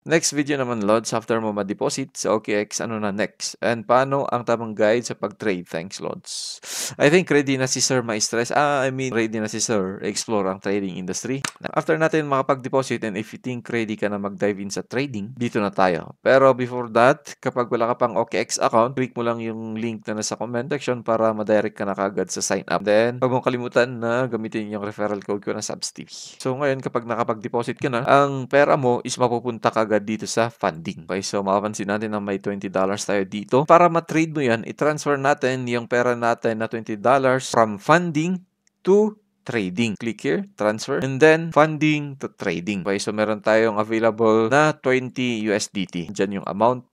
Next video naman, Lods, after mo ma-deposit sa OKX, ano na next? And paano ang tamang guide sa pag-trade? Thanks, Lods. I think ready na si Sir ma-stress. Ready na si Sir explore ang trading industry. After natin makapag-deposit and if you think ready ka na mag-dive in sa trading, dito na tayo. Pero before that, kapag wala ka pang OKX account, click mo lang yung link na nasa comment section para ma-direct ka na kagad sa sign up. Then, huwag mong kalimutan na gamitin yung referral code ko na SubsTV. So ngayon, kapag nakapag-deposit ka na, ang pera mo is mapupunta kagad dito sa funding. Okay, so makapansin natin na may $20 tayo dito. Para ma-trade mo yan, i-transfer natin yung pera natin na $20 from funding to trading. Click here, transfer, and then funding to trading. Okay, so meron tayong available na 20 USDT. Diyan yung amount.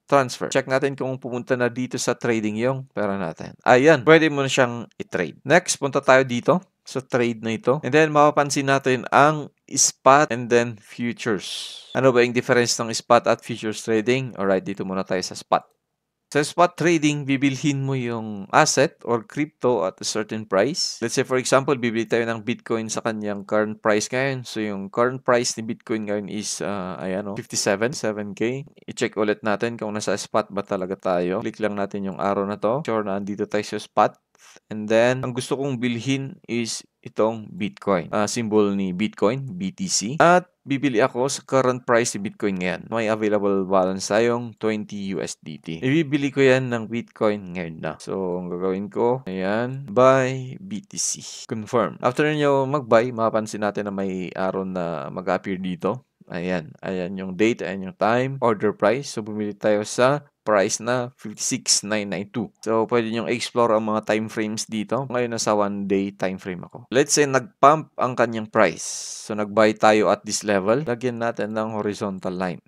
Transfer. Check natin kung pumunta na dito sa trading yung pera natin. Ayan, pwede mo na siyang i-trade. Next, punta tayo dito sa trade na ito. And then, mapapansin natin ang spot and then futures. Ano ba yung difference ng spot at futures trading? Alright, dito muna tayo sa spot. Sa spot trading, bibilhin mo yung asset or crypto at a certain price. Let's say, for example, bibili tayo ng Bitcoin sa kanyang current price ngayon. So, yung current price ni Bitcoin ngayon is, 7K. I-check ulit natin kung nasa spot ba talaga tayo. Click lang natin yung arrow na to. Sure na andito tayo sa spot. And then, ang gusto kong bilhin is itong Bitcoin. Symbol ni Bitcoin, BTC. At bibili ako sa current price ni Bitcoin ngayon. May available balance tayong 20 USDT. Ibibili ko yan ng Bitcoin ngayon na. So, ang gagawin ko, ayan, buy BTC. Confirm. After nyo mag-buy, mapapansin natin na may arrow na mag-appear dito. Ayan yung date, ayan yung time, order price. So, bumili tayo sa price na 56,992. So, pwede nyo explore ang mga time frames dito. Ngayon, nasa 1-day time frame ako. Let's say, nag-pump ang kanyang price. So, nag-buy tayo at this level. Lagyan natin ng horizontal line.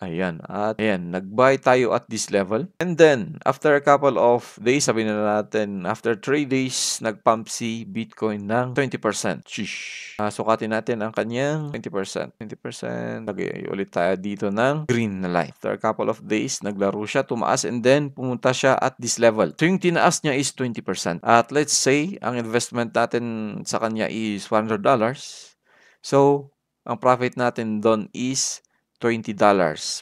Ayan. At ayan, nag-buy tayo at this level. And then, after a couple of days, sabi na natin, after 3 days, nag-pump si Bitcoin ng 20%. Sheesh. Sukatin natin ang kanyang 20%. 20%. Lagay ulit tayo dito ng green na line. After a couple of days, naglaro siya, tumaas, and then pumunta siya at this level. So, yung tinaas niya is 20%. At let's say, ang investment natin sa kanya is $100. So, ang profit natin doon is $20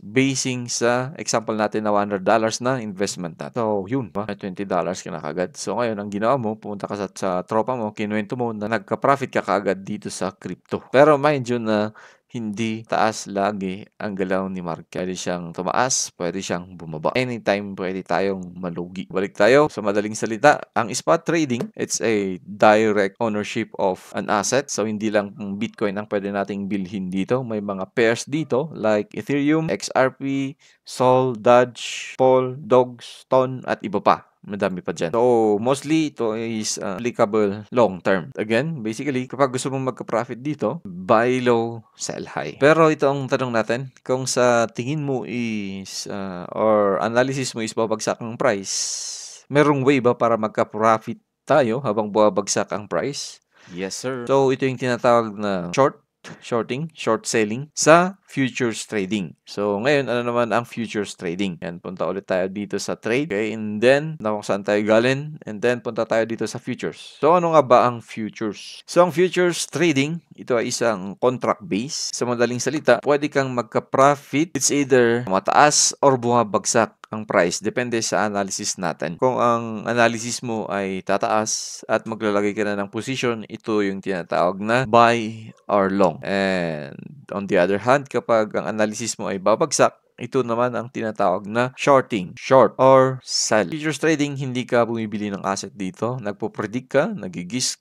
basing sa example natin na $100 na investment natin. So, yun ba? $20 ka na kagad. So, ngayon, ang ginawa mo, pumunta ka sa tropa mo, kinuwento mo na nagka-profit ka kagad dito sa crypto. Pero mind you na hindi taas lagi ang galaw ni market. Pwede siyang tumaas, pwede siyang bumaba. Anytime, pwede tayong malugi. Balik tayo sa madaling salita. Ang spot trading, it's a direct ownership of an asset. So, hindi lang Bitcoin ang pwede nating bilhin dito. May mga pairs dito like Ethereum, XRP, Sol, Dodge, Pol, Dogs, Ton, at iba pa. Madami pa dyan. So, mostly, ito is applicable long term. Again, basically, kapag gusto mong magka-profit dito, buy low, sell high. Pero ito ang tanong natin, kung sa tingin mo is, or analysis mo is babagsak ang price, merong way ba para magka-profit tayo habang bumabagsak ang price? Yes, sir. So, ito yung tinatawag na short selling sa futures trading. So, ngayon, ano naman ang futures trading? Yan, punta ulit tayo dito sa trade. Okay, and then, kung saan tayo galing. And then, punta tayo dito sa futures. So, ano nga ba ang futures? So, ang futures trading, ito ay isang contract base. Sa madaling salita, pwede kang magka-profit. It's either mataas or bumabagsak ang price. Depende sa analysis natin. Kung ang analysis mo ay tataas at maglalagay ka na ng position, ito yung tinatawag na buy or long. And on the other hand, kapag ang analysis mo ay babagsak, ito naman ang tinatawag na shorting, short or sell. Futures trading, hindi ka bumibili ng asset dito. Nagpo-predict ka, nag-guess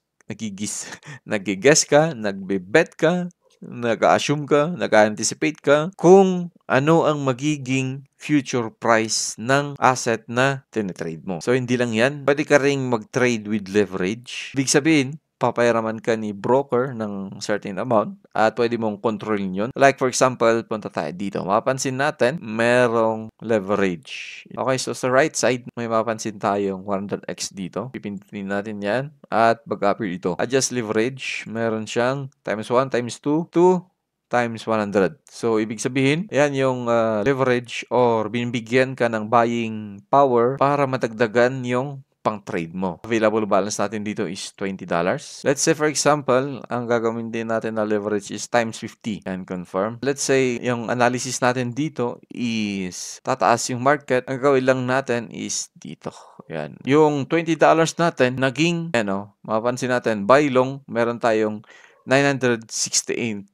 ka, nagbe-bet ka, nag-assume ka, nag-anticipate ka kung ano ang magiging future price ng asset na tinitrade mo. So, hindi lang yan. Pwede ka ring mag-trade with leverage. Ibig sabihin, papayaraman ka ni broker ng certain amount at pwede mong kontrolin yun. Like for example, punta tayo dito. Mapapansin natin, merong leverage. Okay, so sa right side, may mapapansin tayong 100x dito. Pipindutin natin yan at mag-appear ito. Adjust leverage, meron siyang times 1, times 2, 2 times 100. So, ibig sabihin, yan yung leverage or binibigyan ka ng buying power para matagdagan yung pang-trade mo. Available balance natin dito is $20. Let's say for example, ang gagawin din natin na leverage is times 50 and confirm. Let's say yung analysis natin dito is tataas yung market. Ang gagawin lang natin is dito. Yan. Yung $20 natin naging mapapansin natin buy long, meron tayong $968.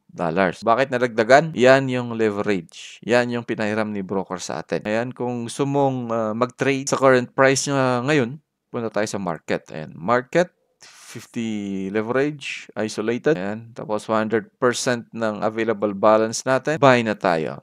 Bakit nalagdagan? Yan yung leverage. Yan yung pinahiram ni broker sa atin. Ayan, kung gusto mong mag-trade sa current price niya ngayon, punta tayo sa market. Ayan, market, 50 leverage, isolated. Ayan, tapos 100% ng available balance natin. Buy na tayo.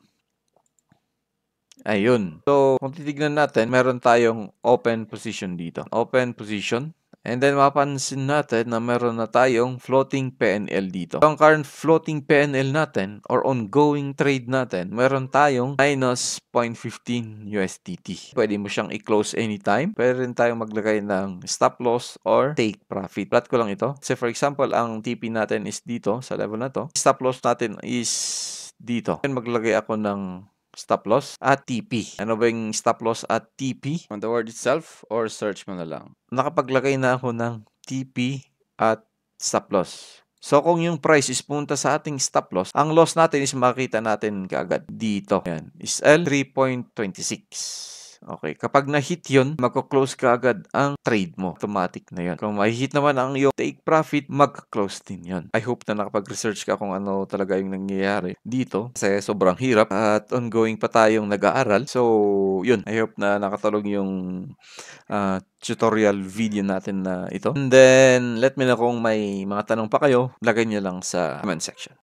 Ayun. So, kung titignan natin, meron tayong open position dito. Open position. And then, mapansin natin na meron na tayong floating PNL dito. So, ang current floating PNL natin or ongoing trade natin, meron tayong minus 0.15 USDT. Pwede mo siyang i-close anytime. Pwede rin tayong maglagay ng stop loss or take profit. Plot ko lang ito. So, for example, ang TP natin is dito sa level na to. Stop loss natin is dito. And maglagay ako ng stop loss at TP. Ano ba yung stop loss at TP? On the word itself or search mo na lang? Nakapaglagay na ako ng TP at stop loss. So, kung yung price is punta sa ating stop loss, ang loss natin is makita natin kaagad dito. Yan, is L 3.26. Okay, kapag na-hit yun, magko-close ka agad ang trade mo. Automatic na yun. Kung ma-hit naman ang yung take profit, mag-close din yun. I hope na nakapag-research ka kung ano talaga yung nangyayari dito. Kasi sobrang hirap at ongoing pa tayong nag-aaral. So, yun. I hope na nakatulong yung tutorial video natin na ito. And then, let me know kung may mga tanong pa kayo. Lagay nyo lang sa comment section.